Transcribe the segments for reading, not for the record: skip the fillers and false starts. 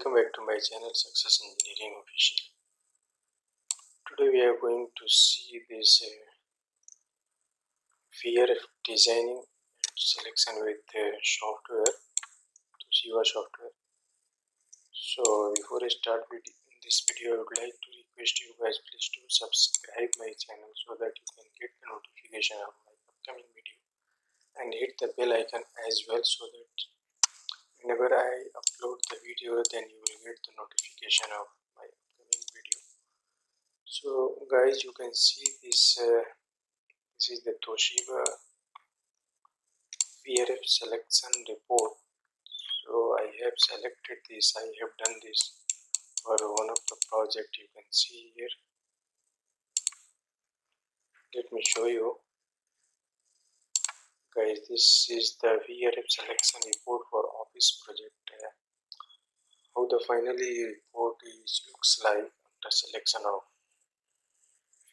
Welcome back to my channel Success Engineering Official. Today we are going to see this VRF designing and selection with software, Toshiba software. So before I start with this video, I would like to request you guys please to subscribe my channel so that you can get the notification of my upcoming video, and hit the bell icon as well so that whenever I upload the video, then you will get the notification of my upcoming video. So guys, you can see this this is the Toshiba VRF selection report. So I have selected this, I have done this for one of the project. You can see here, let me show you guys. This is the VRF selection report for office project. How the finally report looks like after selection of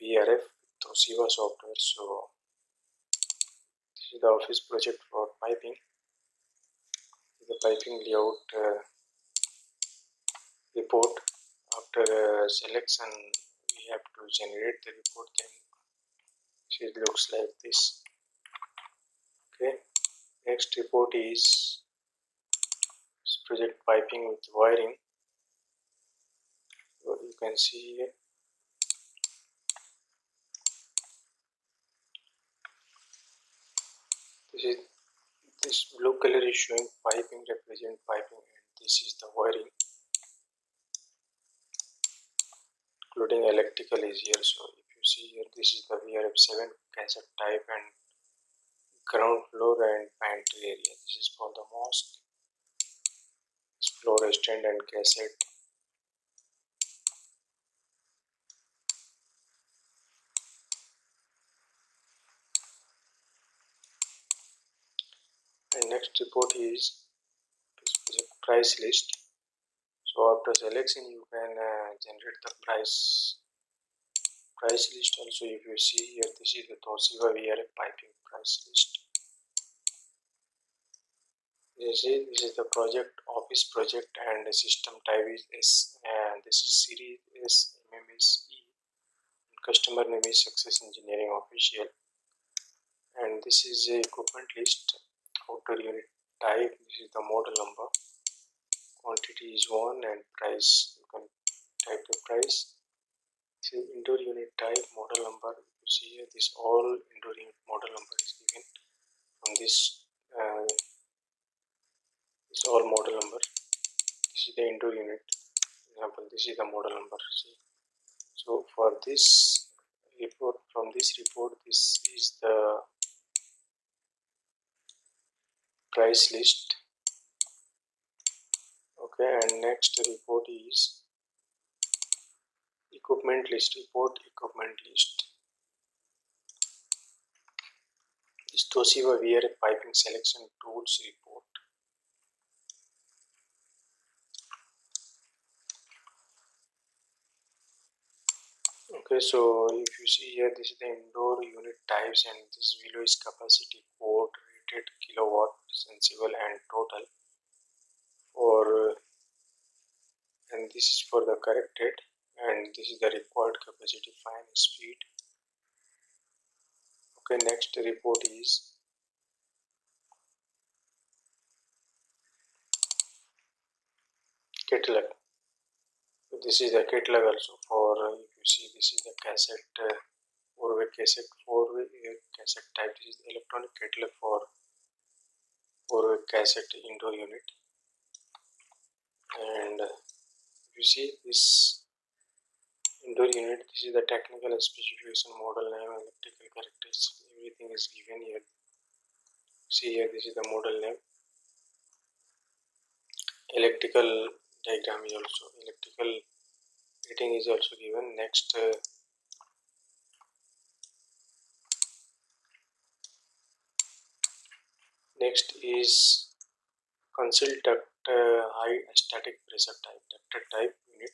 VRF Toshiba software. So this is the office project for piping. The piping layout report. After selection, we have to generate the report. Then it looks like this. Okay. Next report is project piping with wiring. So you can see here. This blue color is showing piping, represent piping, and this is the wiring, including electrical is here. So if you see here, this is the VRF7 cassette type and ground floor and pantry area. This is for the mosque, this floor stand and cassette. And next report is price list. So after selection, you can generate the price list also. If you see here, this is the Toshiba VRF piping price list. This is the project, office project, and the system type is S, and this is series S MMSE. Customer name is Success Engineering Official, and this is a equipment list. Outer unit type, this is the model number. Quantity is 1 and price, you can type the price. See, indoor unit type, model number. You see here, this all indoor unit model number is given from this. This all model number. This is the indoor unit. Example, this is the model number. See. So for this report, from this report, this is the price list. Okay, and next report is equipment list. Report equipment list. This Toshiba VRF piping selection tools report. Okay, so if you see here, this is the indoor unit types, and this below is capacity, quote, rated, kilowatt, sensible, and total. For and this is for the corrected, and this is the required capacity, fan speed. Okay, next report is catalog. This is the catalog also for if you see, this is the cassette, 4-way cassette, 4-way cassette type. This is the electronic catalog for 4-way cassette indoor unit. And you see this indoor unit, this is the technical specification, model name, electrical characteristics, everything is given here. See here, this is the model name. Electrical diagram is also, electrical rating is also given. Next next is concealed duct high static pressure type, ducted type unit.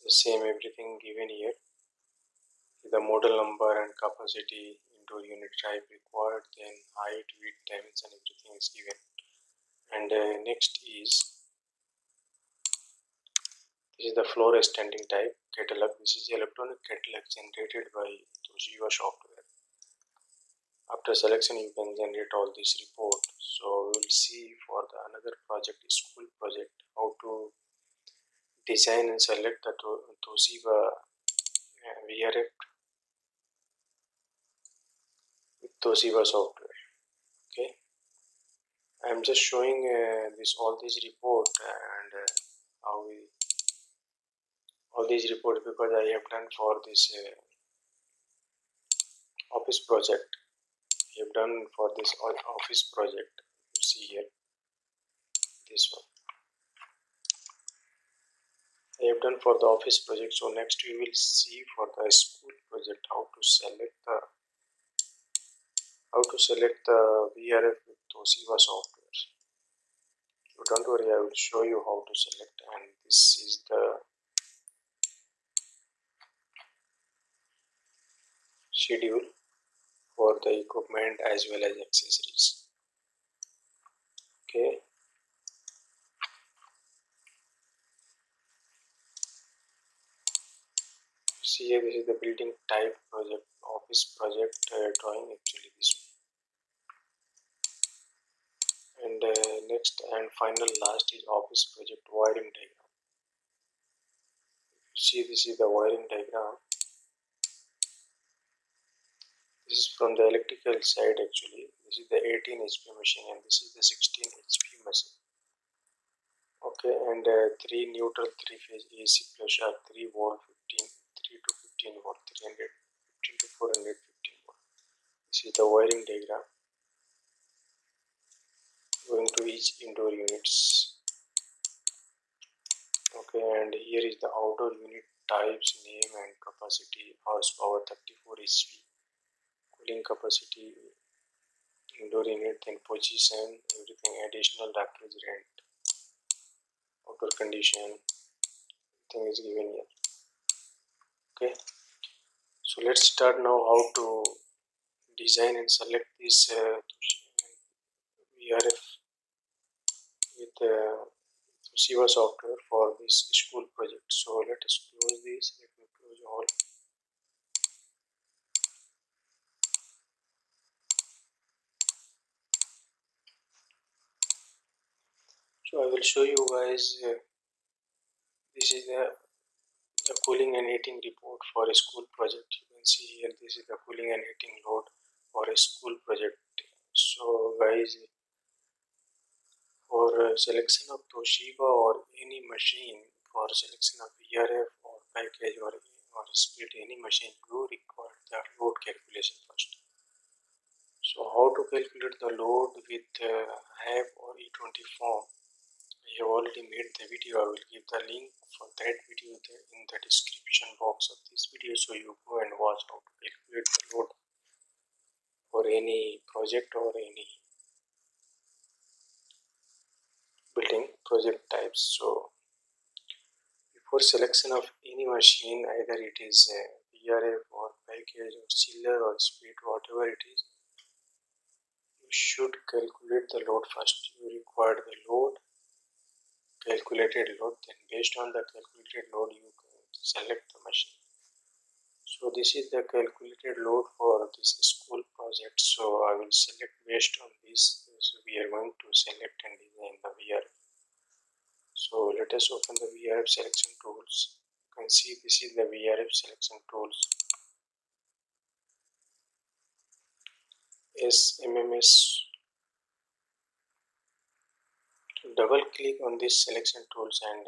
The same, everything given here. The model number and capacity, indoor unit type required, then height, width, dimension, everything is given. And next is This is the floor extending type catalog. This is the electronic catalog generated by Toshiba software. After selection, you can generate all this report. So we will see for the another project, school project, how to design and select the Toshiba VRF with Toshiba software. Okay, I am just showing all these report and how we all these reports because I have done for this office project. I have done for this office project. You see here this one. I have done for the office project. So next we will see for the school project how to select the VRF with Toshiba software. So don't worry, I will show you how to select, and this is the schedule for the equipment as well as accessories. Okay, see here, this is the building type project, office project drawing, actually this one. And next and final last is office project wiring diagram. See, this is the wiring diagram. This is from the electrical side actually. This is the 18 HP machine and this is the 16 HP machine. Okay, and 3 neutral 3 phase AC plus 3 volt 3 to 15 volt, 315 to 415 volt. This is the wiring diagram going to each indoor units. Okay, and here is the outdoor unit types, name and capacity, horsepower 34 HP, cooling capacity, indoor unit, then position, everything, additional refrigerant, outdoor condition, everything is given here. Okay, so let's start now how to design and select this VRF with Toshiba software for this school project. So let us close this. Let me close all. So I will show you guys. This is the cooling and heating report for a school project. You can see here. This is the cooling and heating load for a school project. So guys, for selection of Toshiba or any machine, for selection of VRF or package or split any machine, you require the load calculation first. So how to calculate the load with HAB or E20 form? I have already made the video. I will give the link for that video in the description box of this video, so you go and watch how to calculate the load for any project or any building project types. So before selection of any machine, either it is a VRF or package or chiller or split, whatever it is, you should calculate the load first. You require the load, calculated load, then based on the calculated load you can select the machine. So this is the calculated load for this school project. So I will select based on this. So we are going to select and design the VRF. So let us open the VRF selection tools. You can see this is the VRF selection tools. SMMS. Double click on this selection tools, and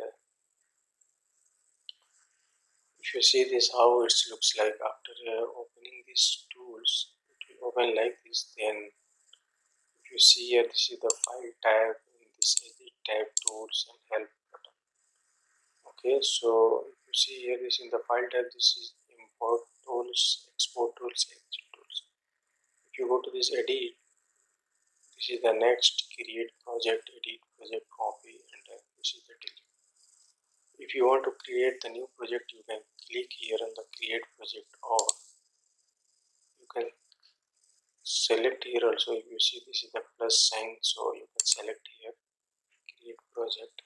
if you see this how it looks like after opening these tools, it will open like this. Then if you see here, this is the file tab, in this edit tab, tools and help button. Okay, so if you see here, this in the file tab, this is import tools, export tools, exit tools. If you go to this edit, this is the next, create project, edit project, copy, and this is the delete. If you want to create the new project, you can click here on the create project, or you can select here also. If you see, this is the plus sign, so you can select here create project,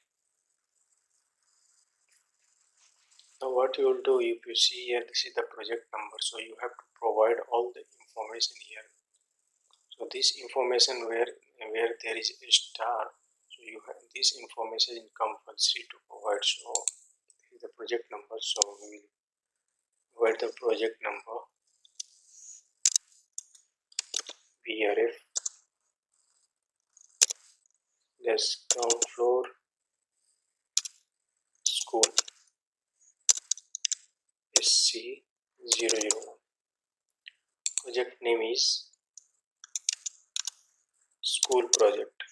Now what you will do, if you see here, this is the project number, so you have to provide all the information here. So this information where there is a star, so you have this information is compulsory to provide. So this is the project number, so we will provide the project number BRF, that's ground floor school SC001. Project name is school project.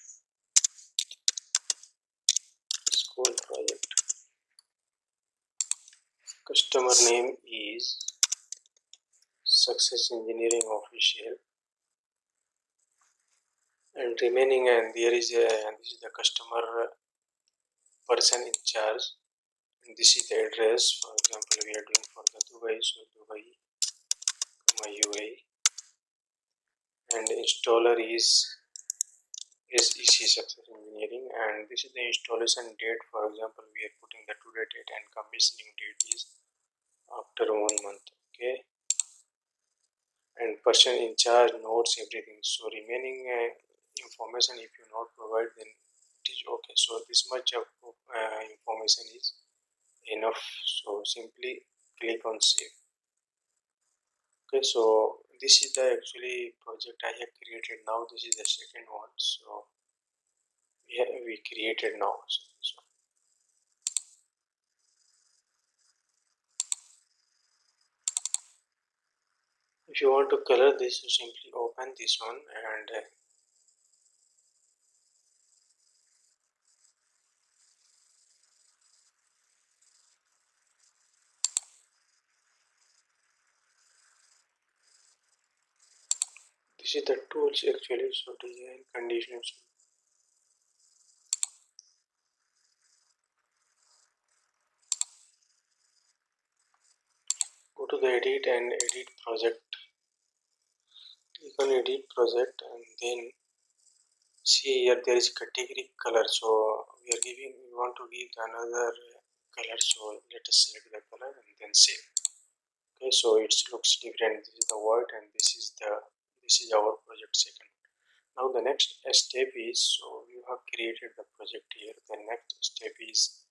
Customer name is Success Engineering Official, and remaining, and this is the customer person in charge, and this is the address. For example, we are doing for the Dubai, so Dubai, UAE, and installer is SEC Success Engineering, and this is the installation date. For example, we are putting the today date, and commissioning date is after 1 month. Okay, and person in charge notes everything. So remaining information, if you not provide, then it is okay. So this much of information is enough. So simply click on save. Okay, so this is the actually project I have created now. This is the second one, so we created now. So if you want to color this, you simply open this one, and this is the tools actually. So design conditions, go to the edit and edit project. Click on edit project, and then see here there is category color. So we want to give another color. So let us select the color and then save. Okay, so it looks different. This is the white, and this is our project second. Now the next step is, so you have created the project here. The next step is,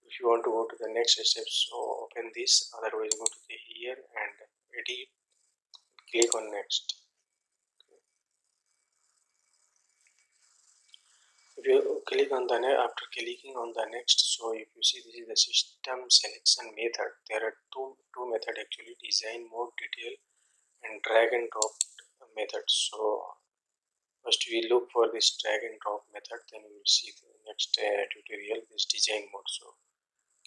if you want to go to the next step, so open this, otherwise go to the here and edit, click on next. If you click on the after clicking on the next, so if you see, this is the system selection method. There are two methods actually: design mode, detail, and drag and drop method. So first we look for this drag and drop method, then we will see the next tutorial, this design mode. So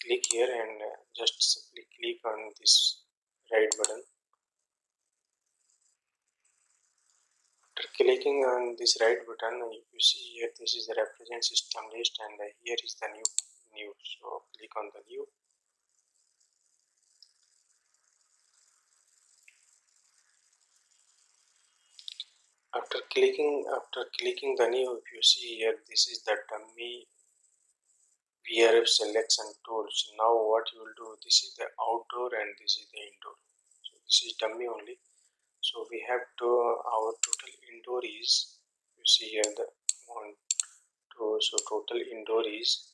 click here and just simply click on this right button. After clicking on this right button, if you see here, this is the represent system list, and here is the new. So click on the new. After clicking the new, if you see here, this is the dummy VRF selection tools. Now what you will do, this is the outdoor and this is the indoor. So this is dummy only. So we have to, our total indoor is, you see here, the 1 2, so total indoor is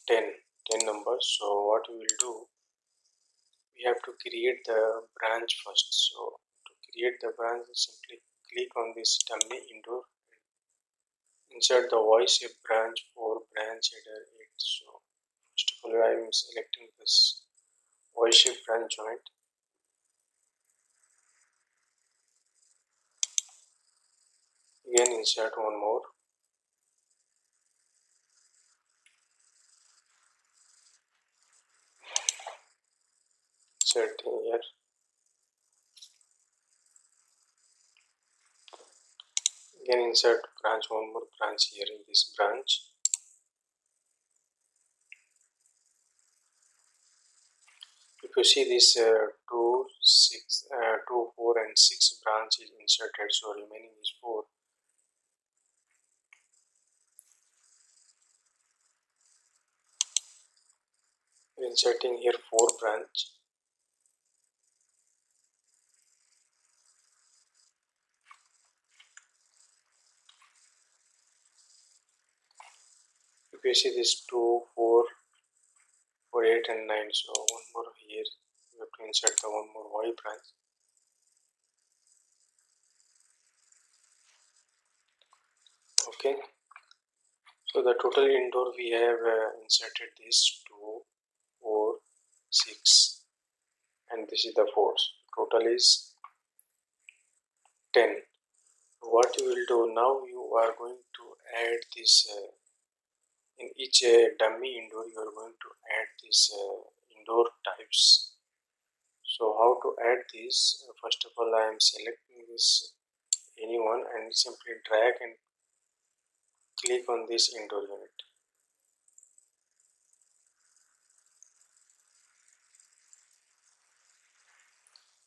10 numbers. So what we will do, we have to create the branch first. So to create the branch, simply click on this dummy indoor, insert the voice shape branch for branch header 8. So first of all, I am selecting this voice shape branch joint. Again insert one more. Insert here. Again insert branch, one more branch here in this branch. If you see this 2, 4 and 6 branch is inserted, so remaining is 4. Inserting here 4 branch. If you see this 2, 4, 4, 8 and 9, so one more here, you have to insert the one more Y branch. Okay, so the total indoor we have inserted this 2, 4, 6 and this is the 4. Total is 10. What you will do now, you are going to add this in each dummy indoor, you are going to add this indoor types. So how to add this? First of all, I am selecting this anyone and simply drag and click on this indoor unit.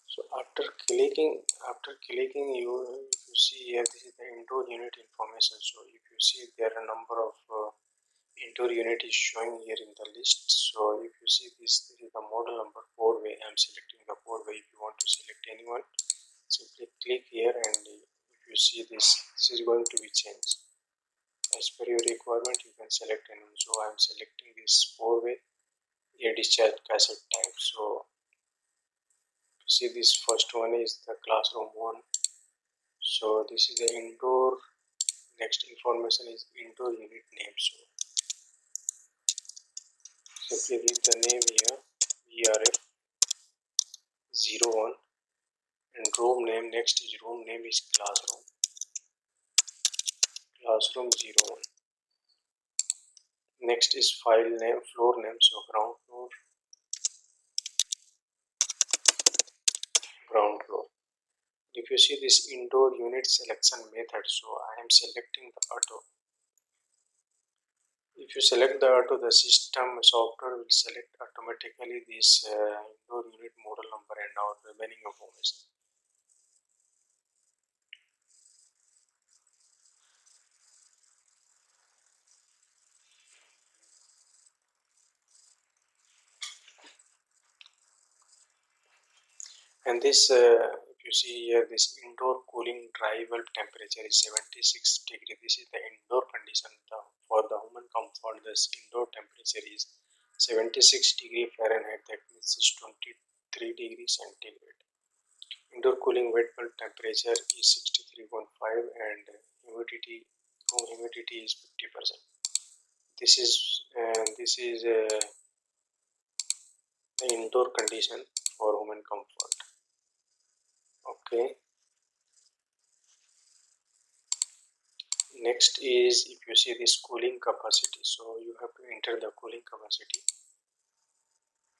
So after clicking you see here this is the indoor unit information. So if you see there are a number of indoor unit is showing here in the list. So if you see this is the model number 4-way. I am selecting the 4-way. If you want to select anyone, simply click here and if you see this is going to be changed. As per your requirement, you can select anyone. So I am selecting this 4-way air discharge cassette type. So see this first one is the classroom 1. So this is the indoor. Next information is indoor unit name. So simply read the name here VRF 01 and room name. Next is room name is classroom 01. Next is file name, floor name. So ground floor. If you see this indoor unit selection method, so I am selecting the auto. If you select the auto, the system software will select automatically this indoor unit model number and our remaining information. And this if you see here, this indoor cooling dry bulb temperature is 76 degree. This is the indoor condition. For the human comfort, this indoor temperature is 76 degree Fahrenheit. That means it's 23 degrees centigrade. Indoor cooling wet bulb temperature is 63.5 and room humidity is 50%. This is the indoor condition for human comfort. Okay. Next is if you see this cooling capacity, so you have to enter the cooling capacity.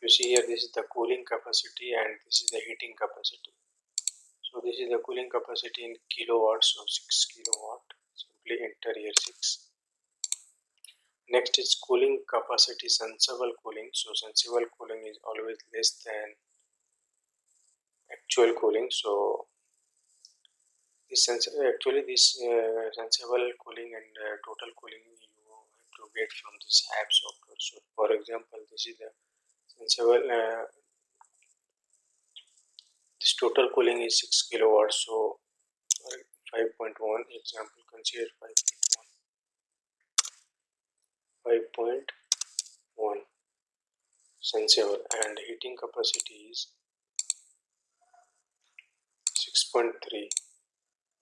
You see here this is the cooling capacity and this is the heating capacity. So this is the cooling capacity in kilowatts, so 6 kilowatt. Simply enter here 6. Next is cooling capacity sensible cooling. So sensible cooling is always less than actual cooling. So this sensible cooling and total cooling you have to get from this app software. So for example, this is the sensible this total cooling is 6 kilowatts. So 5.1 example, consider 5.1 sensible and heating capacity is 6.3.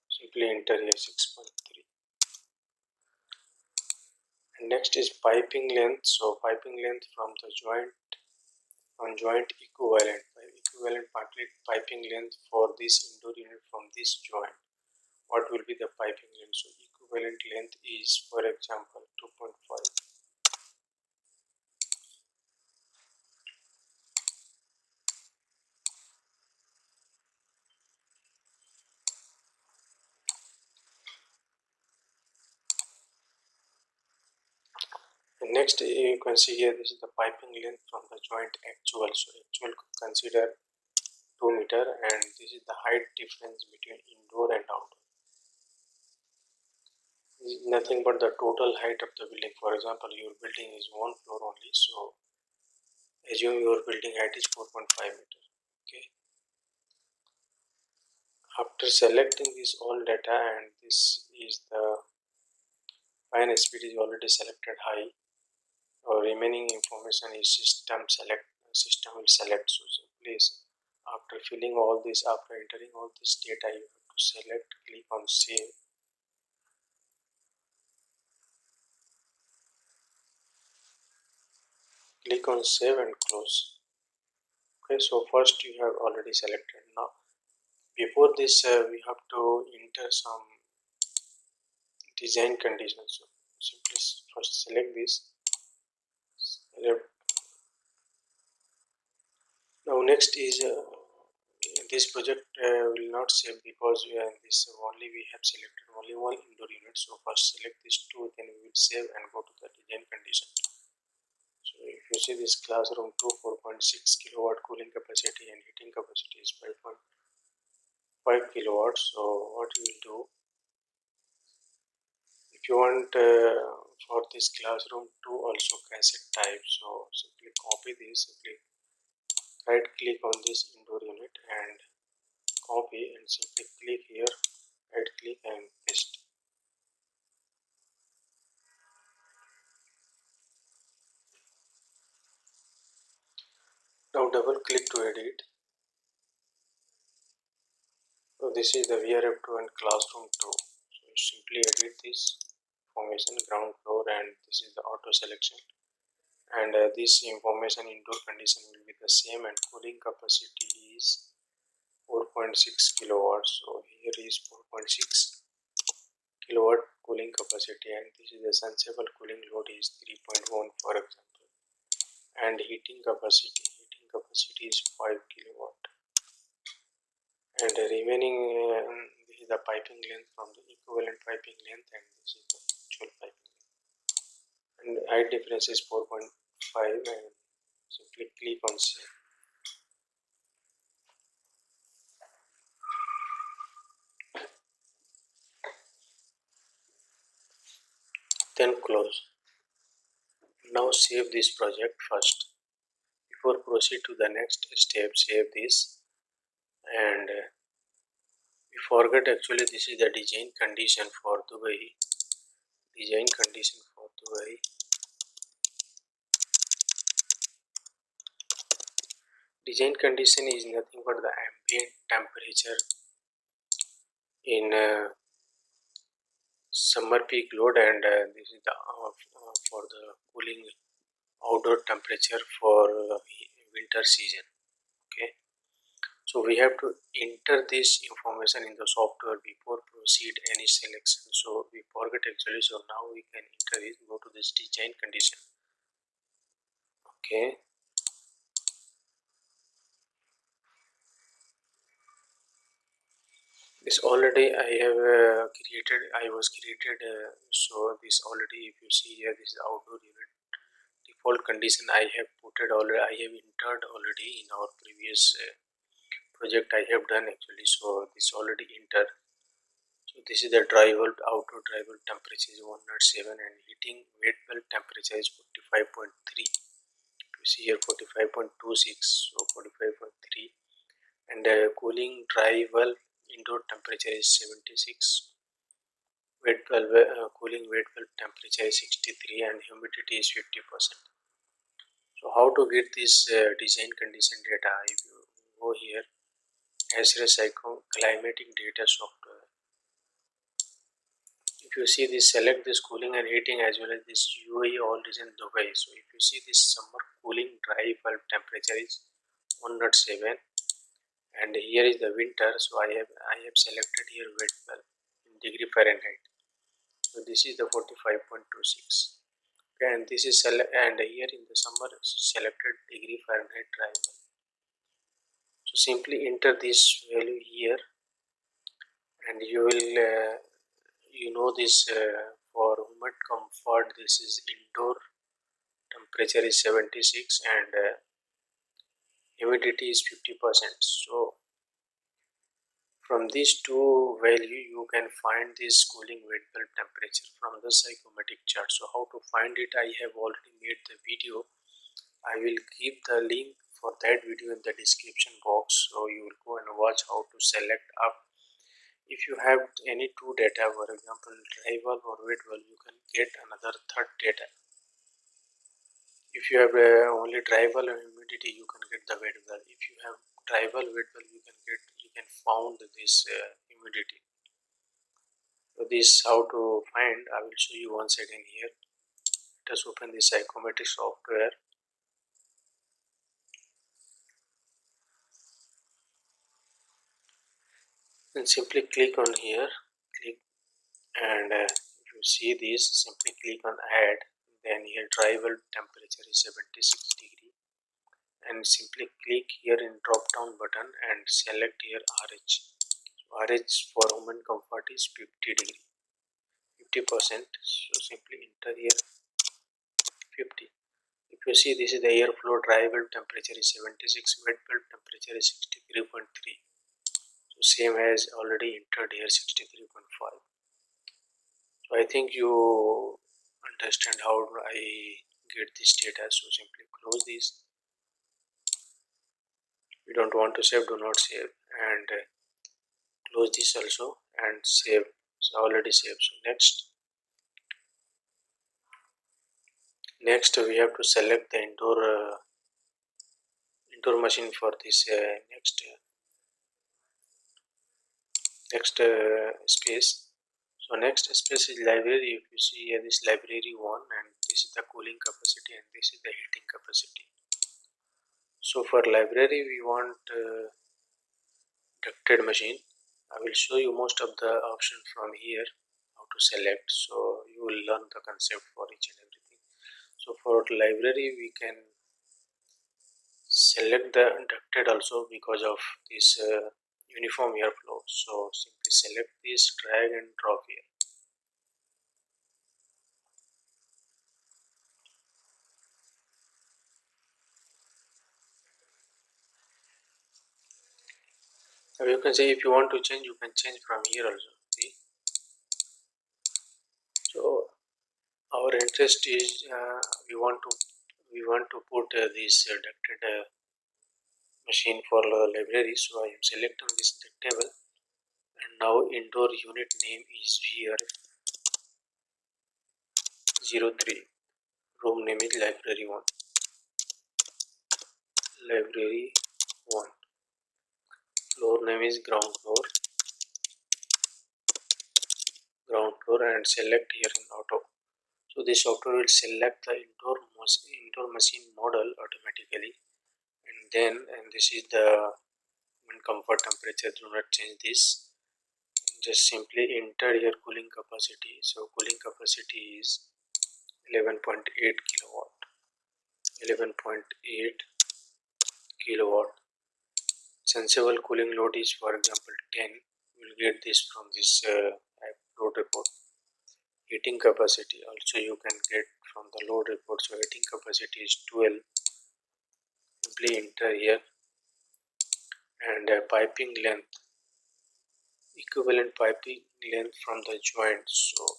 Simply enter here 6.3. And next is piping length. So piping length from the joint on joint equivalent piping length for this indoor unit from this joint. What will be the piping length? So equivalent length is, for example, 2.5. And next you can see here this is the piping length from the joint actual. So actual consider 2 meter and this is the height difference between indoor and outdoor. This is nothing but the total height of the building. For example, your building is 1 floor only, so Assume your building height is 4.5 meter. Okay. After selecting this all data, and this is the fine speed is already selected high, or remaining information is system will select. So please, after filling all this, after entering all this data, you have to select, click on save. Click on save and close. Okay, so first you have already selected. Now before this we have to enter some design conditions. So simply first select this. Now next is this project will not save because we are in this only we have selected only one indoor unit. So first select this two, then we will save and go to the design condition. So if you see this classroom 2 4.6 kilowatt cooling capacity and heating capacity is 5.5 kilowatts. So what you will do, if you want for this classroom to also cassette type, so simply copy this, simply right click on this indoor unit and copy, and simply click here, right click and paste. Now double click to edit. So this is the VRF2 and classroom 2. So you simply edit this information ground floor, and this is the auto selection, and this information indoor condition will be the same, and cooling capacity is 4.6 kilowatts. So here is 4.6 kilowatt cooling capacity, and this is the sensible cooling load is 3.1 for example, and heating capacity is 5 kilowatt, and the remaining this is the piping length from the equivalent piping length, and this is the actual piping length, and height difference is 4.5, and simply click on save. Then close. Now save this project first. Before proceed to the next step, save this, and we forget actually this is the design condition for Dubai. Design condition for Dubai. Design condition is nothing but the ambient temperature in summer peak load, and this is the for the cooling outdoor temperature for winter season. Okay, so we have to enter this information in the software before proceed any selection. So we forget actually, so now we can enter it. Go to this design condition. Okay, this already I have created, I was created, so this already, if you see here, this is outdoor unit default condition I have put it already, I have entered already in our previous project I have done actually. So this already entered. So this is the dry bulb, outdoor dry bulb temperature is 107, and heating wet bulb temperature is 45.3. You see here 45.26, so 45.3, and cooling dry bulb indoor temperature is 76, wet bulb cooling wet bulb temperature is 63, and humidity is 50%. So how to get this design condition data? If you go here, SRS icon, climatic data software. If you see this, select this cooling and heating as well as this UAE all region Dubai. So if you see this summer cooling dry bulb temperature is 107, and here is the winter. So I have selected here wet bulb in degree Fahrenheit. So this is the 45.26. Okay, and this is and here in the summer selected degree Fahrenheit dry bulb. So simply enter this value here, and you will you know this for humid comfort this is indoor temperature is 76, and humidity is 50%. So from these two value you can find this cooling wet bulb temperature from the psychometric chart. So how to find it, I have already made the video I will keep the link for that video in the description box, so you will go and watch how to select up. If you have any two data, for example dry valve or wet valve, you can get another third data. If you have only dry valve and humidity, you can get the wet valve. If you have dry valve, wet valve, you can found this humidity. So this how to find. I will show you once again here. Let us open the psychometric software and simply click on here. Click and if you see this, simply click on add. Then here dry valve temperature is 76 degree, and simply click here in drop down button and select here RH. RH for human comfort is 50 degree, 50%. So simply enter here 50. If you see, this is the airflow. Dry valve temperature is 76, wet valve temperature is 63.3. So same as already entered here 63.5. So I think you understand how I get this data. So simply close this. We don't want to save, do not save, and close this also and save. So already saved. So next we have to select the indoor machine for this next space. So next space is library. If you see here, this library 1, and this is the cooling capacity, and this is the heating capacity. So for library we want ducted machine. I will show you most of the options from here how to select, so you will learn the concept for each and everything. So for library we can select the ducted also because of this uniform airflow. So simply select this, drag and drop here. Now you can say if you want to change, you can change from here also. See? So our interest is we want to put this ducted machine for library. So I am selecting this table, and now indoor unit name is here 03. Room name is library 1. Library 1. Floor name is ground floor, and select here in auto. So this software will select the indoor machine model automatically, and this is the comfort temperature. Do not change this. Just simply enter your cooling capacity. So cooling capacity is 11.8 kilowatt. 11.8 kilowatt. Sensible cooling load is, for example, 10. You will get this from this load report. Heating capacity also you can get from the load report. So heating capacity is 12. Simply enter here, and piping length, equivalent piping length from the joint. So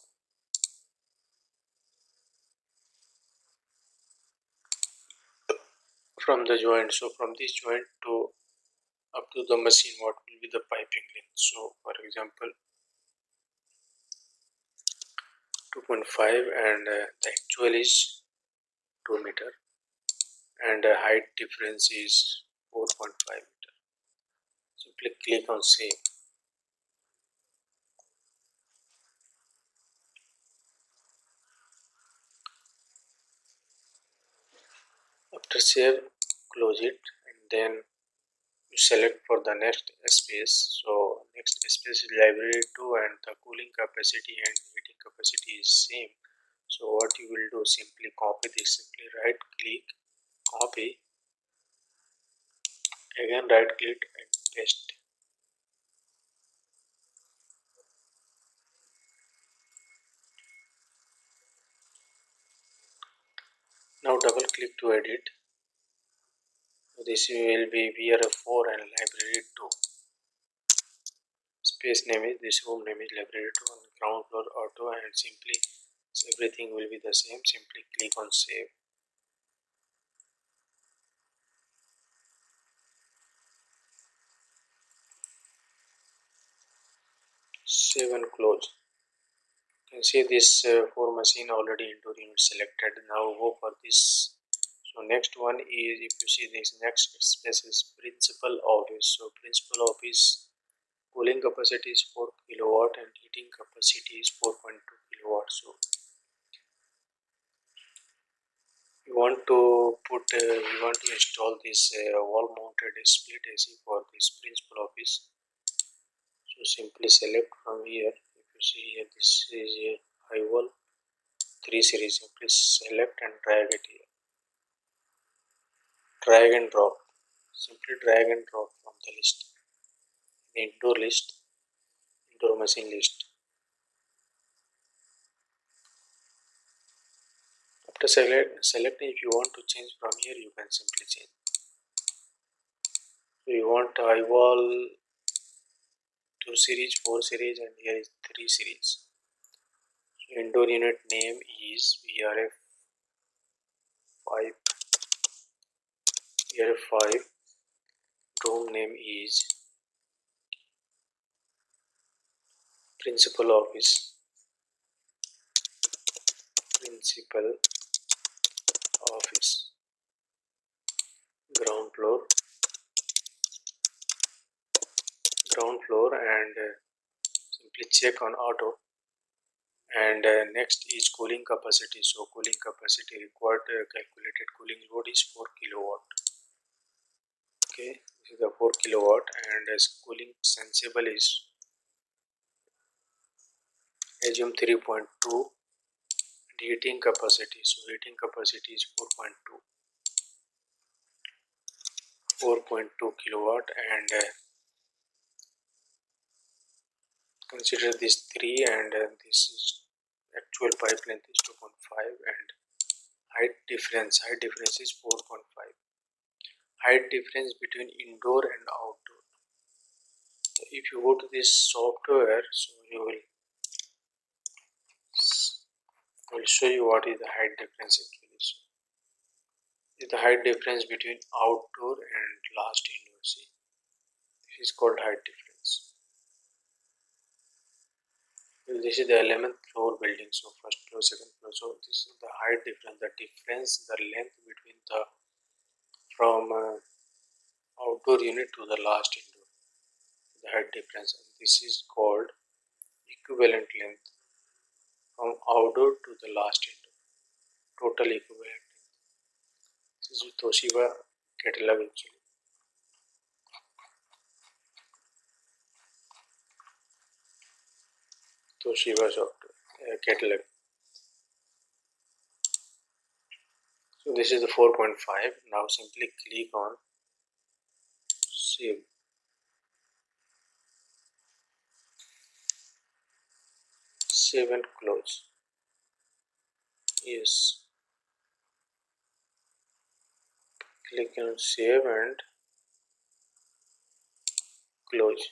from this joint to up to the machine, what will be the piping length? So for example 2.5, and the actual is 2 meter, and height difference is 4.5 meter. Simply click on save. After save, close it, and then you select for the next space. So next space is library 2, and the cooling capacity and heating capacity is same. So what you will do, simply copy this. Simply right click, copy, again right click and paste. Now double click to edit. So this will be VRF4 and library 2. Space name is, this room name is library 2, and ground floor auto, and simply, so everything will be the same. Simply click on save. Save and close. You can see this four machine already indoor unit selected. Now go for this. So next one is, if you see this next space is principal office. So principal office cooling capacity is 4 kilowatt and heating capacity is 4.2 kilowatt. So we want to install this wall mounted split AC for this principal office. So simply select from here. If you see here, this is a high wall 3 series. Simply select and drag it here. Drag and drop. Simply drag and drop from the list. Indoor list, indoor machine list. After selecting, if you want to change from here, you can simply change. So you want high wall 2 series, 4 series, and here is 3 series. So indoor unit name is VRF5. VRF5. Room name is principal office. Principal office. Ground floor. Ground floor, and simply check on auto. And next is cooling capacity. So cooling capacity required calculated cooling load is 4 kilowatt. Okay, this is the 4 kilowatt, and as cooling sensible is assume 3.2. Heating capacity, so heating capacity is 4.2 kilowatt, and consider this 3, and this is actual pipe length is 2.5, and height difference is 4.5. Height difference between indoor and outdoor. If you go to this software, so will show you what is the height difference actually. So is the height difference between outdoor and last indoor. See, this is called height difference. This is the 11th floor building, so first floor, second floor. So this is the height difference, the length between the from outdoor unit to the last indoor, the height difference. And this is called equivalent length from outdoor to the last indoor, total equivalent. This is Toshiba catalog actually. Toshiba software catalog. So this is the 4.5. Now simply click on save. Save and close. Yes. Click on save and close.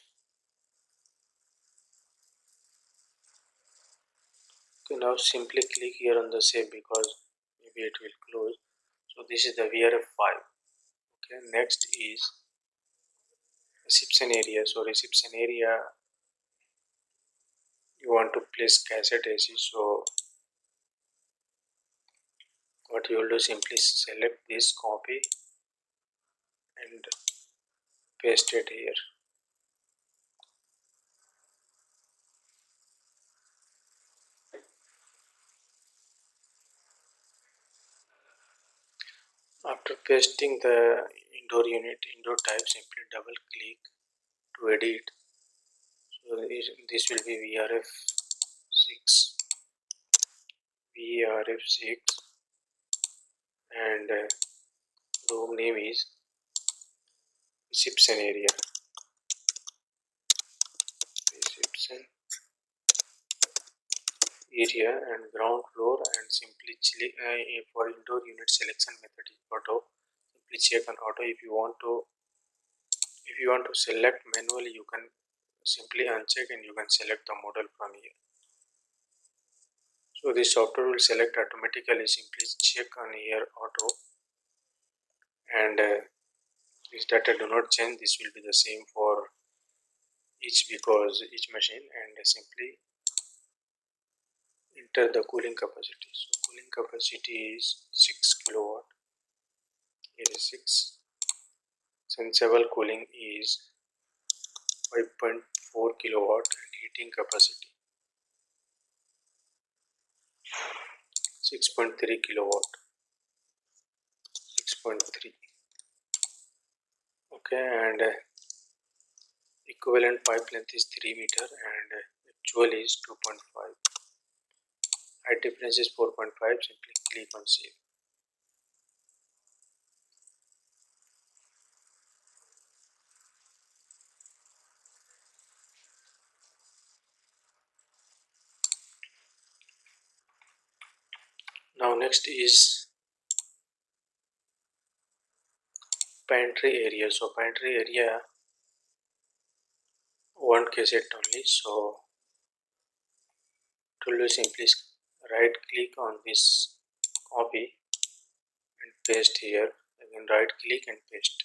Okay, now simply click here on the save because maybe it will close. So this is the VRF5. Okay, next is reception area. So reception area, you want to place cassette AC. So what you will do, simply select this, copy and paste it here. After pasting the indoor type, simply double click to edit. So this will be VRF6, and room name is reception area. Reception area and ground floor, and simply for indoor unit selection method is auto. Simply check on auto. If you want to select manually, you can simply uncheck and you can select the model from here. So this software will select automatically. Simply check on here auto, and this data do not change. This will be the same for each machine, and simply enter the cooling capacity. So cooling capacity is 6 kilowatt. Here is 6. Sensible cooling is 5.4 kilowatt and heating capacity 6.3 kilowatt. 6.3. Okay, and equivalent pipe length is 3 meter and actual is 2.5. Height difference is 4.5. Simply click on save. Now next is pantry area. So pantry area one cassette only. So to do simply right click on this copy and paste here. Again right click and paste.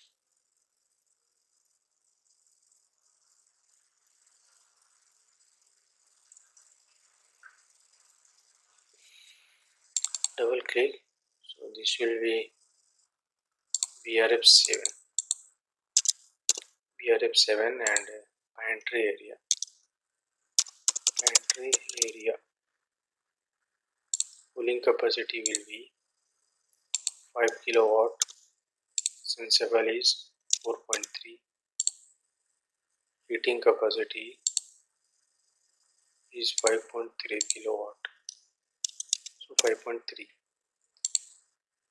Double click. So this will be VRF7. VRF7 and pantry area. Pantry area. Cooling capacity will be 5 kilowatt. Sensible is 4.3. Heating capacity is 5.3 kilowatt. So 5.3.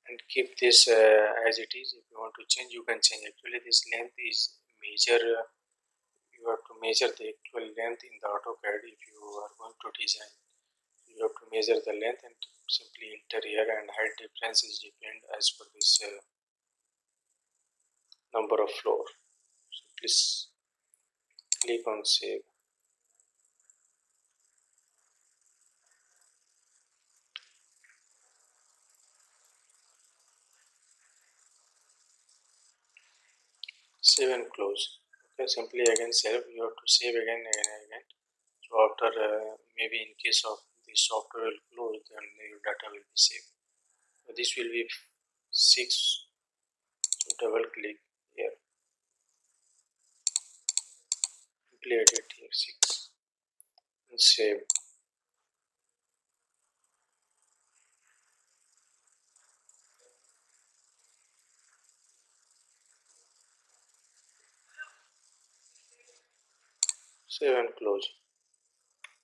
And keep this as it is. If you want to change, you can change. Actually, this length is measure. You have to measure the actual length in the AutoCAD if you are going to design. You have to measure the length and simply enter here, and height difference is depend as per this number of floor. So please click on save. Save and close. Okay, simply again save. You have to save again and again. So after maybe in case of the software will close, then your data will be saved. So this will be 6. So double click here. Simply edit here 6 and save. Save and close.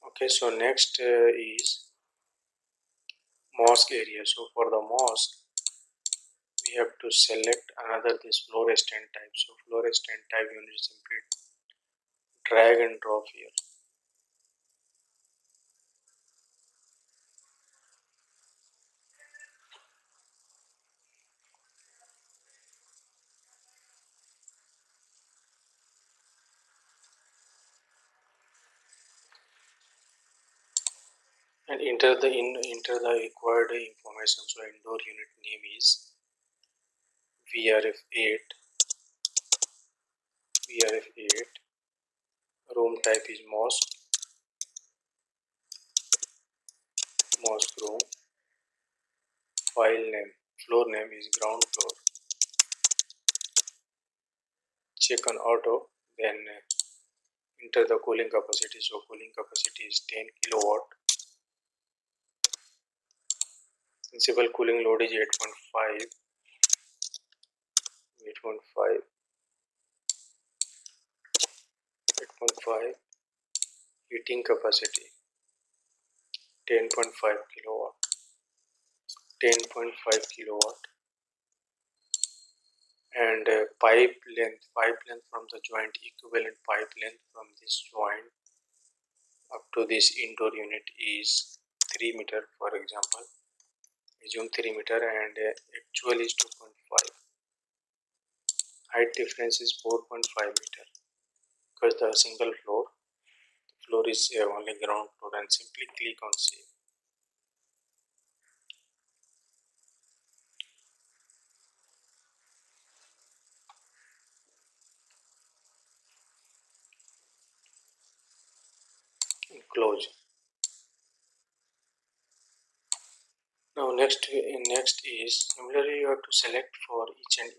Okay, so next is mosque area. So for the mosque, we have to select another this fluorescent type. So fluorescent type you need to simply drag and drop here. And enter the required information. So indoor unit name is VRF8. VRF8. Room type is mosque room. File name, floor name is ground floor. Check on auto, then enter the cooling capacity. So cooling capacity is 10 kilowatt. Sensible cooling load is 8.5. 8.5. 8.5. Heating capacity 10.5 kilowatt. 10.5 kilowatt. And pipe length from the joint, equivalent pipe length from this joint up to this indoor unit is 3 meter, for example. Assume 3 meter and actual is 2.5. Height difference is 4.5 meter because the single floor is only ground floor, and simply click on save. close. Now next is similarly you have to select for each and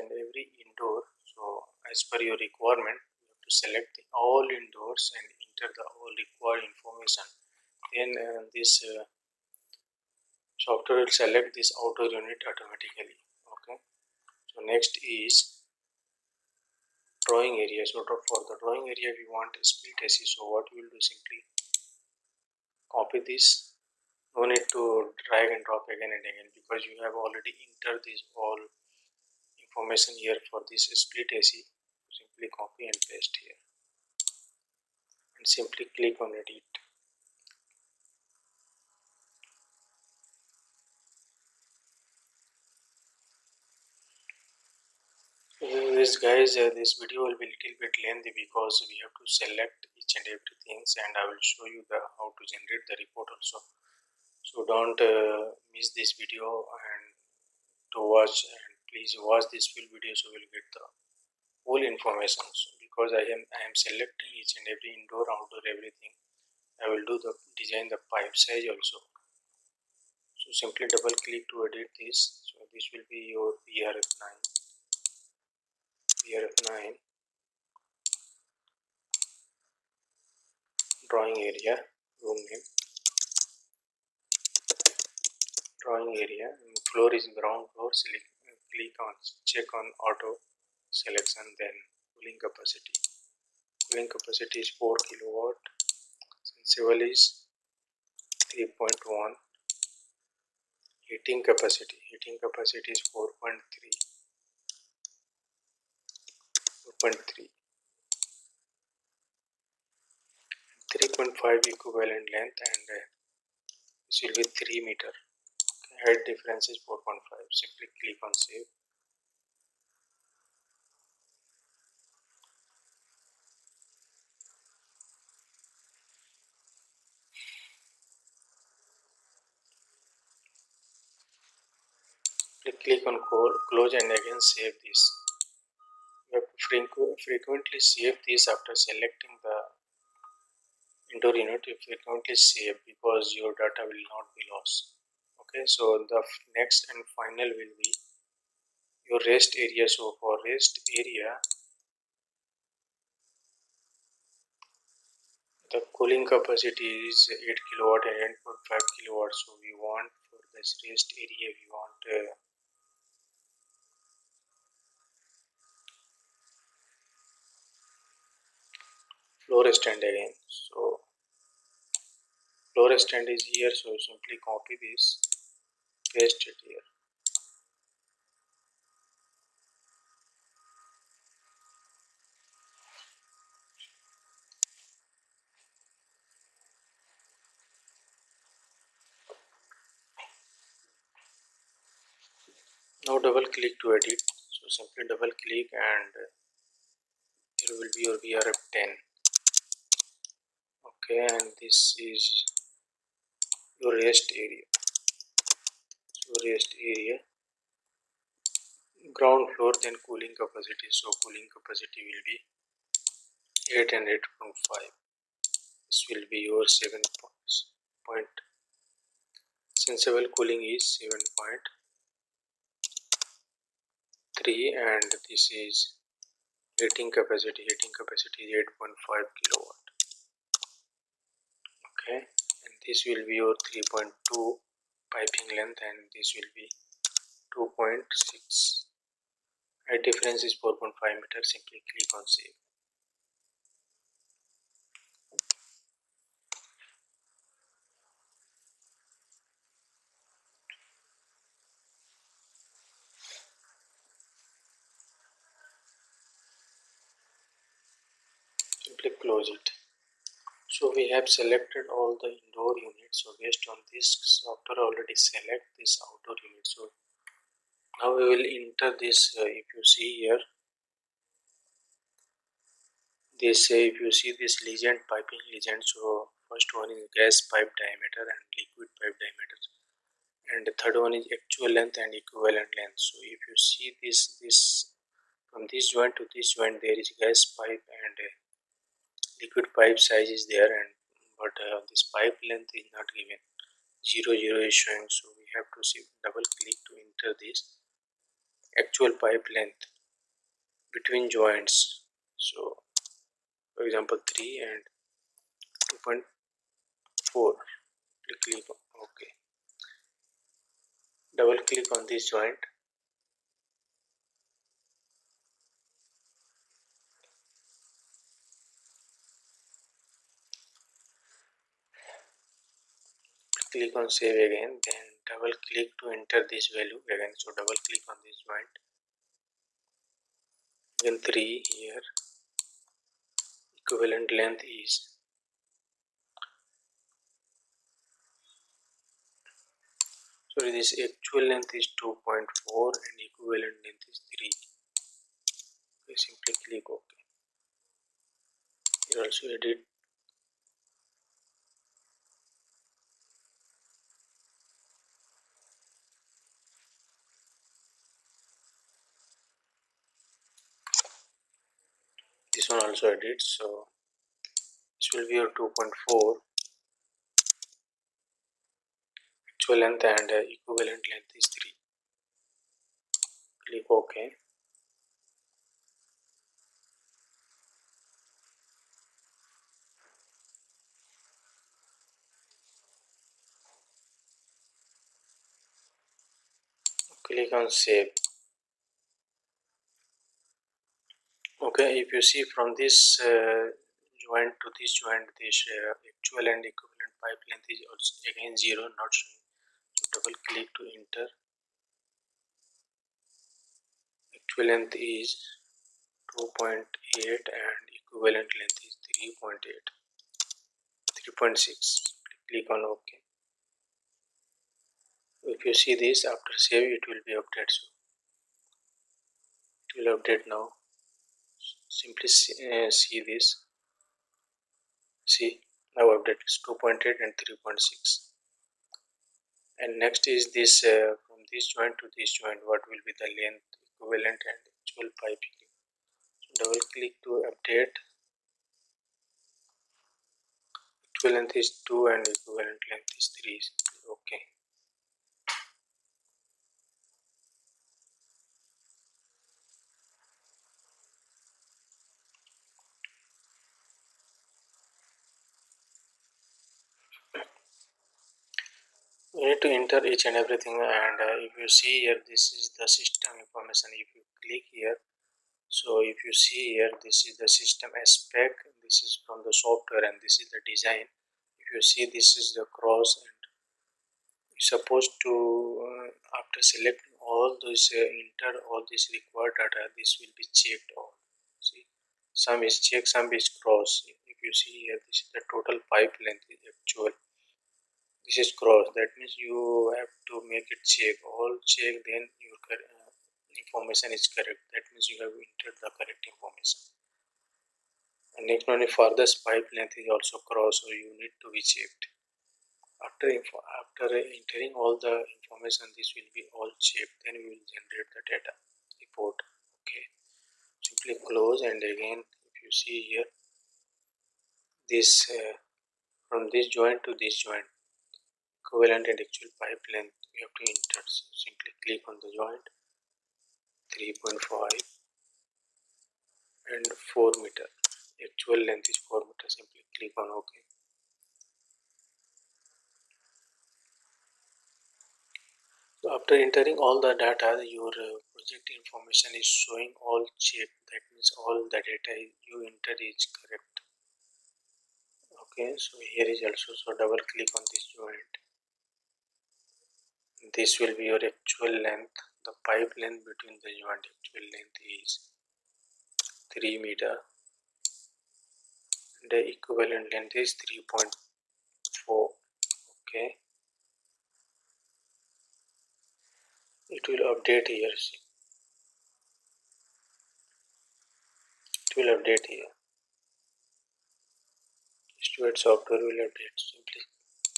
every indoor. So as per your requirement, you have to select all indoors and enter the all required information. Then this software will select this outdoor unit automatically. Okay. So next is drawing area. So for the drawing area we want a split AC. So what we will do, simply copy this. No need to drag and drop again and again, because you have already entered this all information here for this split AC. Simply copy and paste here and simply click on edit. This guys, this video will be a little bit lengthy because we have to select each and everything, and I will show you the how to generate the report also. So don't miss this video and to watch, and please watch this full video so you'll get the whole information. So because I am selecting each and every indoor, outdoor, everything, I will do the design the pipe size also. So simply double click to edit this. So this will be your BRF9 drawing area, room name, drawing area, and floor is ground floor. Select, click on check on auto selection, then cooling capacity. Cooling capacity is 4 kilowatt. Sensible is 3.1. Heating capacity is 4.3. 3.5 equivalent length, and this will be 3 meter. Height difference is 4.5. Simply click on save. Click on close and again save this. You have to frequently save this after selecting the indoor unit. You frequently save because your data will not be lost. Okay, so the next and final will be your rest area. So for rest area, the cooling capacity is 8 kilowatt and 8.5 kilowatt. So we want for this rest area, we want floor stand again. So floor stand is here. So simply copy this, paste it here. Now double click to edit. So simply double click and here will be your VRF10. Okay, and this is your rest area. So rest area, ground floor, then cooling capacity. So cooling capacity will be 8 and 8.5. This will be your 7 point. Sensible cooling is 7.3, and this is heating capacity. Heating capacity is 8.5 kilowatt. Okay, and this will be your 3.2 piping length, and this will be 2.6. Height difference is 4.5 meters. Simply click on save. Simply close it. So we have selected all the indoor units. So based on this software already select this outdoor unit. So now we will enter this. If you see here, they say if you see this legend, piping legend. So first one is gas pipe diameter and liquid pipe diameter, and the third one is actual length and equivalent length. So if you see this from this joint to this joint, there is gas pipe and liquid pipe size is there, and but this pipe length is not given. 0 0 is showing, so we have to see double click to enter this actual pipe length between joints. So for example 3 and 2.4. Click on OK. Double click on this joint. Click on save again, then double click to enter this value again. So double click on this joint, then 3 here. Equivalent length is this actual length is 2.4 and equivalent length is 3. Okay, simply click OK. Here also edit. This one also edit. So this will be your 2.4 actual length and equivalent length is 3. Click OK. Click on save. Okay, if you see from this joint to this joint, this actual and equivalent pipe length is also again 0, not showing. So double click to enter. Actual length is 2.8 and equivalent length is 3.8, 3.6. Click on OK. If you see this after save, it will be updated. So it will update now. Simply see this. See, now update is 2.8 and 3.6. And next is this from this joint to this joint, what will be the length, equivalent and actual piping. So double click to update. Actual length is 2 and equivalent length is 3. Okay. You need to enter each and everything, and if you see here, this is the system information. If you click here, so if you see here, this is the system spec, this is from the software, and this is the design. If you see, this is the cross, and you're supposed to after selecting all those enter all this required data, this will be checked all. See, some is check, some is cross. If you see here, this is the total pipe length is actual. This is cross, that means you have to make it check, all check, then your information is correct. That means you have entered the correct information. And next one, farthest pipe length is also cross, so you need to be checked. After entering all the information, this will be all checked, then we will generate the data report. Okay, simply close, and again if you see here, this from this joint to this joint, equivalent and actual pipe length you have to enter. So simply click on the joint, 3.5 and 4 meter. Actual length is 4 meter. Simply click on OK. So after entering all the data, your project information is showing all checked. That means all the data you enter is correct. Okay, so here is also, so double click on this joint. This will be your actual length. The pipe length between the joint actual length is 3 meter. The equivalent length is 3.4. Okay, it will update here. See, it will update here. Steward software will update. Simply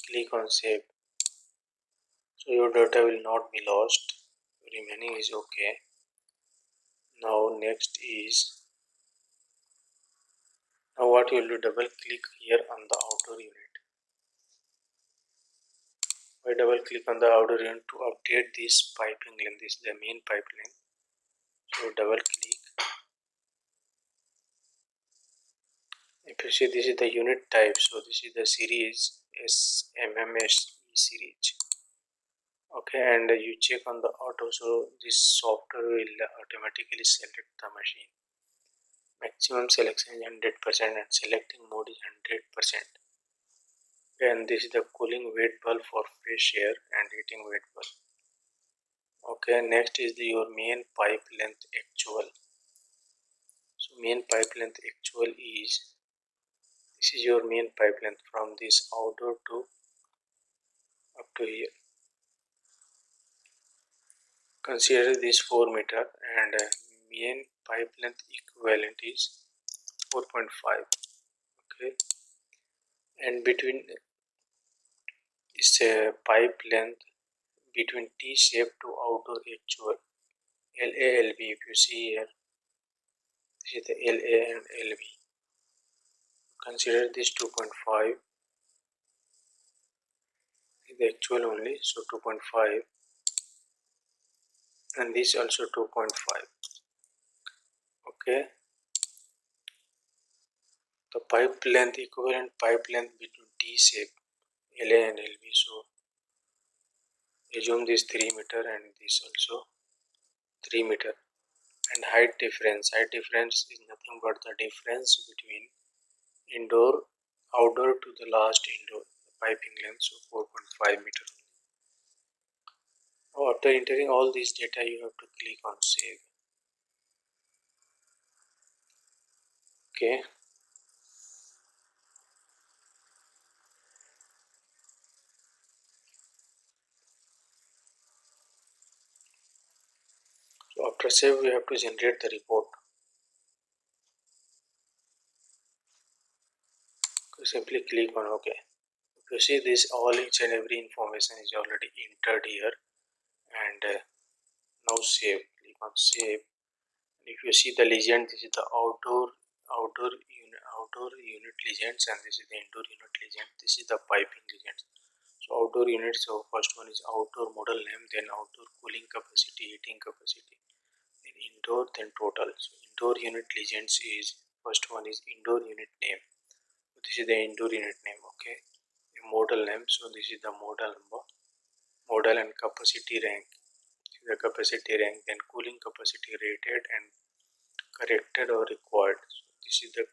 click on save. So your data will not be lost. Remaining is okay. Now next is, now what you will do, double click here on the outer unit. I double click on the outer unit to update this piping length. This is the main pipe length. So double click. If you see, this is the unit type. So this is the series SMMS series. Okay, and you check on the auto. So this software will automatically select the machine. Maximum selection is 100% and selecting mode is 100%. And this is the cooling weight bulb for fresh air and heating weight bulb. Okay, next is your main pipe length actual. So main pipe length actual is, this is your main pipe length from this outdoor to up to here. Consider this 4 meter and main pipe length equivalent is 4.5. Okay, and between is a pipe length between T shape to outdoor actual LALB. If you see here, this is the LA and LB. Consider this 2.5 is the actual only, so 2.5, and this also 2.5. Okay, the pipe length equivalent pipe length between T shape LA and LB. So assume this 3 meter and this also 3 meter. And height difference is nothing but the difference between outdoor to the last indoor piping length, so 4.5 meter. Now after entering all this data, you have to click on save. Okay, so after save, we have to generate the report. So simply click on OK. If you see this, all each and every information is already entered here, and now save. Click on save. If you see the legend, this is the outdoor unit legends, and this is the indoor unit legend. This is the piping legends. So outdoor units. So first one is outdoor model name, then outdoor cooling capacity, heating capacity, then indoor, then total. So indoor unit legends is first one is indoor unit name. So this is the indoor unit name. Okay, the model name. So this is the model number, model and capacity rank. This is the capacity rank. Then cooling capacity rated and corrected or required. So this is the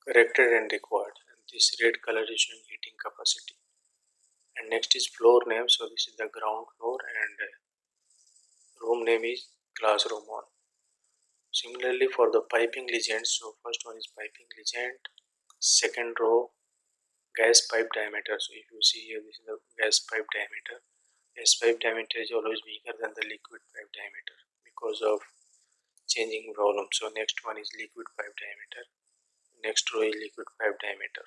corrected and required, and this red color is showing heating capacity. And next is floor name. So this is the ground floor, and room name is classroom 1. Similarly for the piping legend, so first one is piping legend, second row gas pipe diameter. So if you see here, this is the gas pipe diameter. Gas pipe diameter is always bigger than the liquid pipe diameter because of changing volume. So next one is liquid pipe diameter, next row is liquid pipe diameter,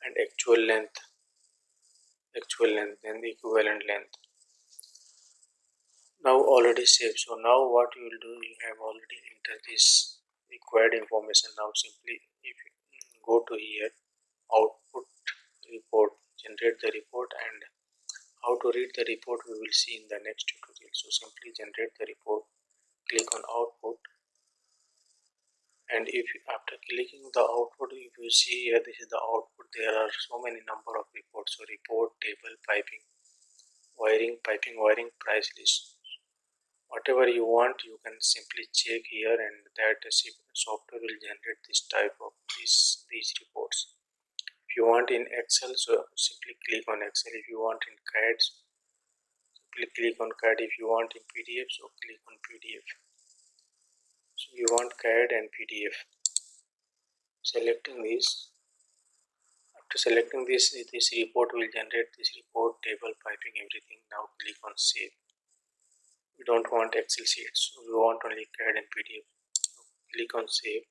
and actual length, then the equivalent length. Now already saved. So now what you will do, you have already entered this required information. Now simply if you go to here, output report, generate the report, and how to read the report we will see in the next tutorial. So simply generate the report, click on output, and if after clicking the output, if you see here, this is the output. There are so many number of reports. So report, table, piping, wiring, price list. Whatever you want, you can simply check here, and that software will generate this type of these reports. If you want in Excel, so simply click on Excel. If you want in CAD, simply click on CAD. If you want in PDF, so click on PDF. So you want CAD and PDF. Selecting this. After selecting this report will generate this report, table, piping, everything. Now click on save. We don't want Excel sheets, so we want only CAD and PDF. So click on save,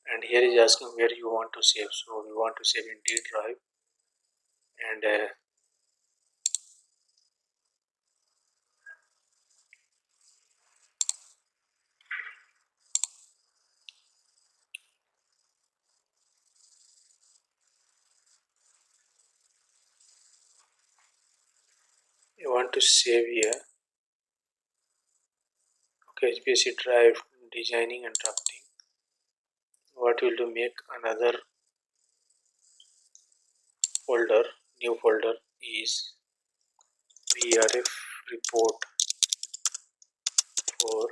and here is asking where you want to save. So we want to save in D drive, and want to save here. Okay, HPC drive designing and drafting. What we'll do, make another folder. New folder is VRF report for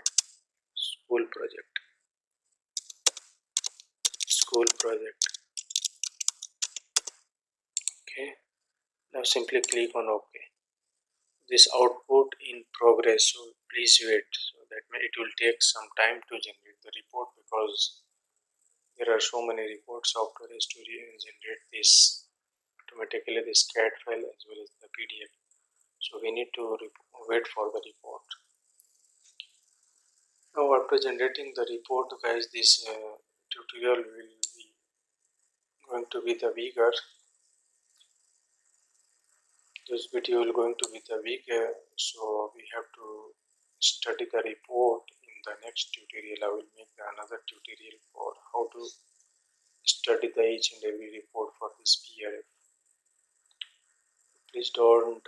school project. School project. Okay. Now simply click on OK. This output in progress, so please wait. So that it will take some time to generate the report, because there are so many reports. Software has to generate this automatically, this CAD file as well as the PDF. So we need to wait for the report. Now after generating the report, guys, this tutorial will be going to be the bigger. This video will going to be the bigger, so we have to study the report. In the next tutorial, I will make another tutorial for how to study the each and every report for this PRF. Please don't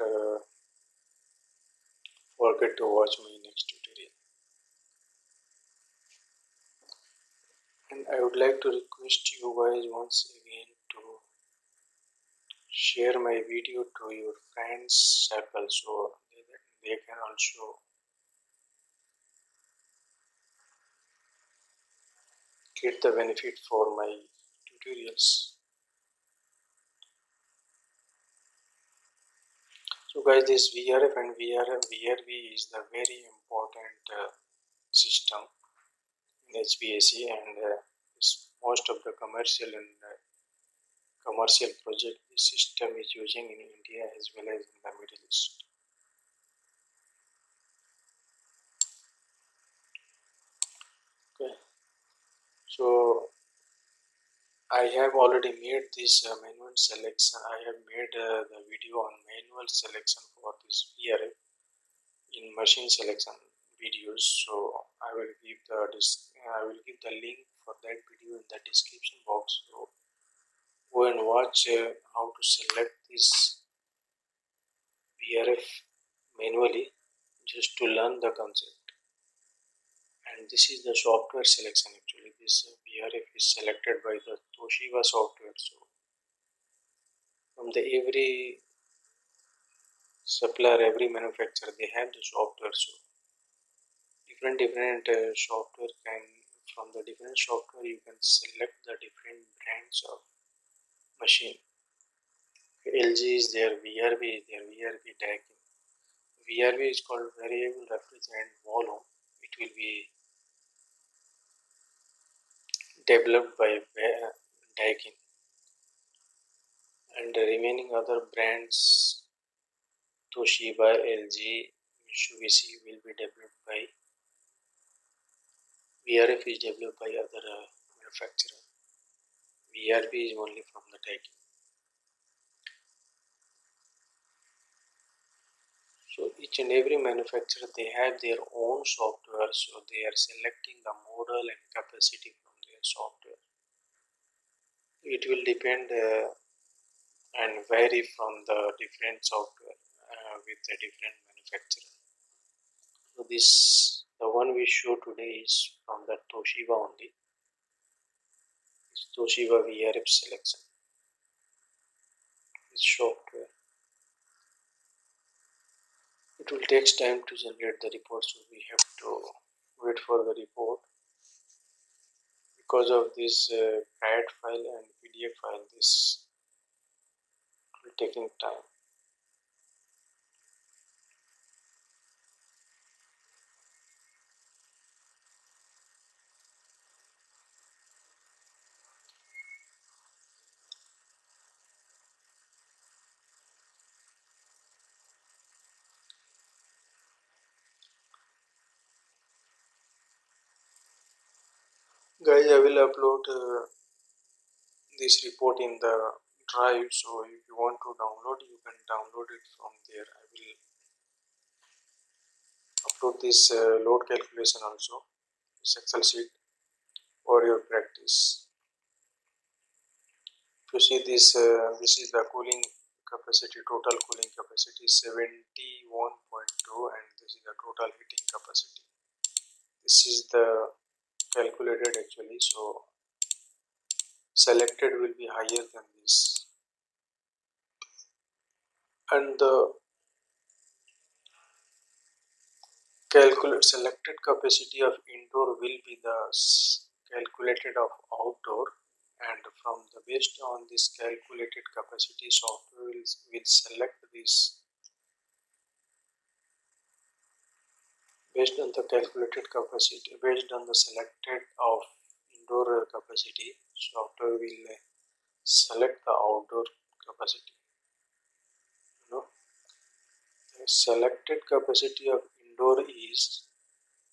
forget to watch my next tutorial. And I would like to request you guys once again to share my video to your friends circle, so they can also get the benefit for my tutorials. So guys, this VRF and VRV is the very important system in HVAC, and most of the commercial and commercial project this system is using in India as well as in the Middle East. Okay, so I have already made this manual selection. I have made the video on manual selection for this VRF in machine selection videos. So I will give the link for that video in the description box. So go and watch how to select this VRF manually, just to learn the concept. And this is the software selection. Actually, this VRF is selected by the Toshiba software. So from the every supplier, every manufacturer, they have the software. So different software can, from the different software you can select the different brands of machine. LG is there, VRV is there, VRV diagram. VRV is called variable refrigerant volume. It will be developed by Daikin, and the remaining other brands Toshiba, LG, Mitsubishi will be developed by VRF is developed by other manufacturer. VRB is only from the Daikin. So each and every manufacturer, they have their own software, so they are selecting the model and capacity from their software. It will depend and vary from the different software with the different manufacturer. So this, the one we show today is from the Toshiba only. It's Toshiba VRF selection. This software. It will take time to generate the report, so we have to wait for the report. Because of this CAD file and PDF file, this will taking time. Guys, I will upload this report in the drive, so if you want to download, you can download it from there. I will upload this load calculation also, this Excel sheet, for your practice. If you see this, this is the cooling capacity, total cooling capacity is 71.2, and this is the total heating capacity. This is the calculated actually, so selected will be higher than this, and the calculate selected capacity of indoor will be the calculated of outdoor, and from the based on this calculated capacity, software will select this. Based on the calculated capacity, based on the selected of indoor capacity, software will select the outdoor capacity. The selected capacity of indoor is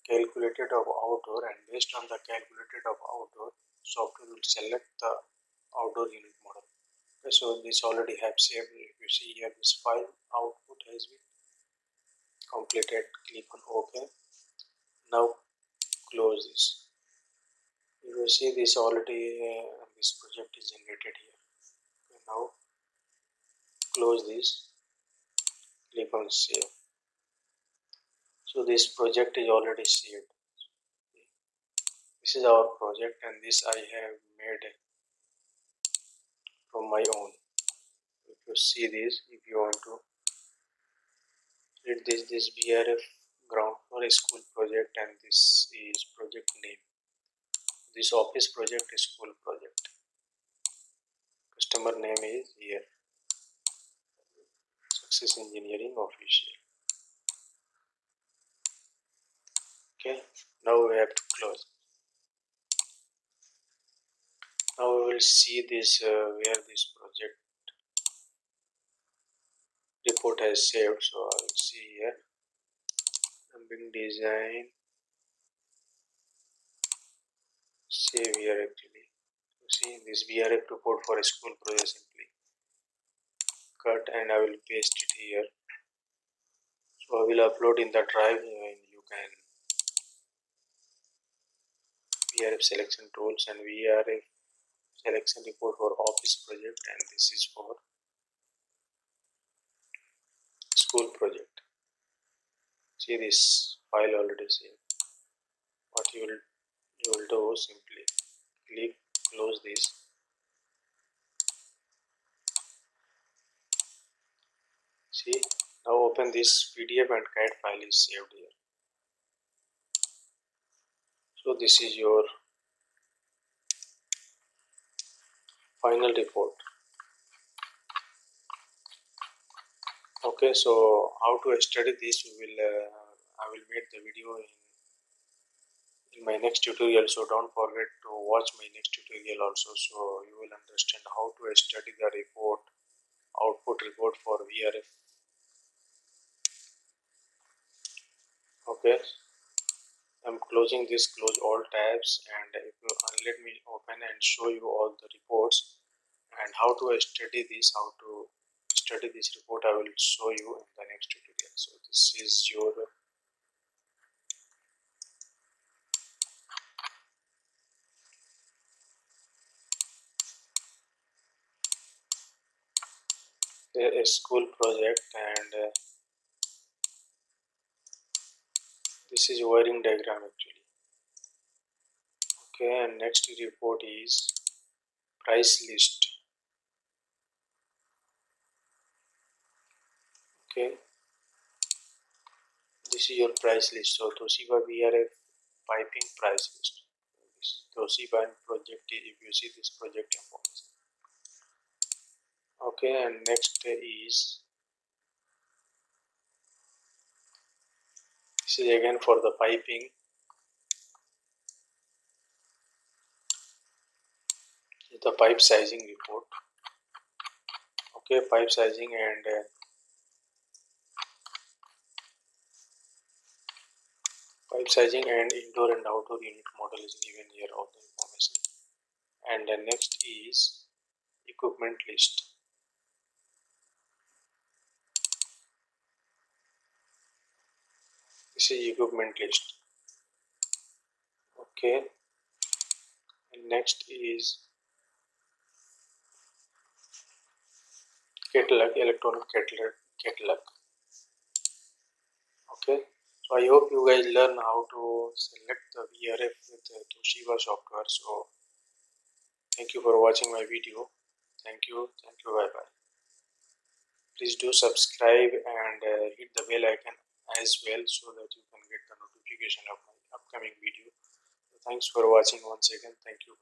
calculated of outdoor, and based on the calculated of outdoor, software will select the outdoor unit model. Okay, so this already have saved. If you see here, this file output has been completed. Click on OK. Now close this. You will see this already. This project is generated here. Okay, now close this. Click on save. So this project is already saved. This is our project, and this I have made from my own. If you see this, if you want to read this BRF ground floor school project, and this is project name. This office project is school project. Customer name is here, Success Engineering Official. Okay, now we have to close. Now we will see this where this project report has saved. So I will see here plumbing design, save here actually. So see this BRF report for a school project, simply cut and I will paste it here. So I will upload in the drive, and you can VRF selection tools and VRF selection report for office project, and this is for school project. See this file already saved. What you will do, simply click close this. See, now open this PDF and CAD file is saved here. So this is your final report. Okay, so how to study this, I will make the video in my next tutorial, so don't forget to watch my next tutorial also, so you will understand how to study the report, output report for VRF. Okay, I'm closing this, close all tabs, and if you let me open and show you all the reports and how to study this, report I will show you in the next tutorial. So this is your a school project, and this is wiring diagram actually. Okay, and next report is price list. Okay, this is your price list. So Toshiba VRF piping price list. This is Toshiba and project. If you see this project information. Okay, and next is this is again for the piping. The pipe sizing report. Okay, pipe sizing and indoor and outdoor unit model is given here, all the information. And next is equipment list. This is equipment list. Okay, and next is catalog, electronic catalog. Okay, so I hope you guys learn how to select the VRF with the Toshiba software. So thank you for watching my video. Thank you, bye bye. Please do subscribe and hit the bell icon as well, so that you can get the notification of my upcoming video. So thanks for watching once again. Thank you.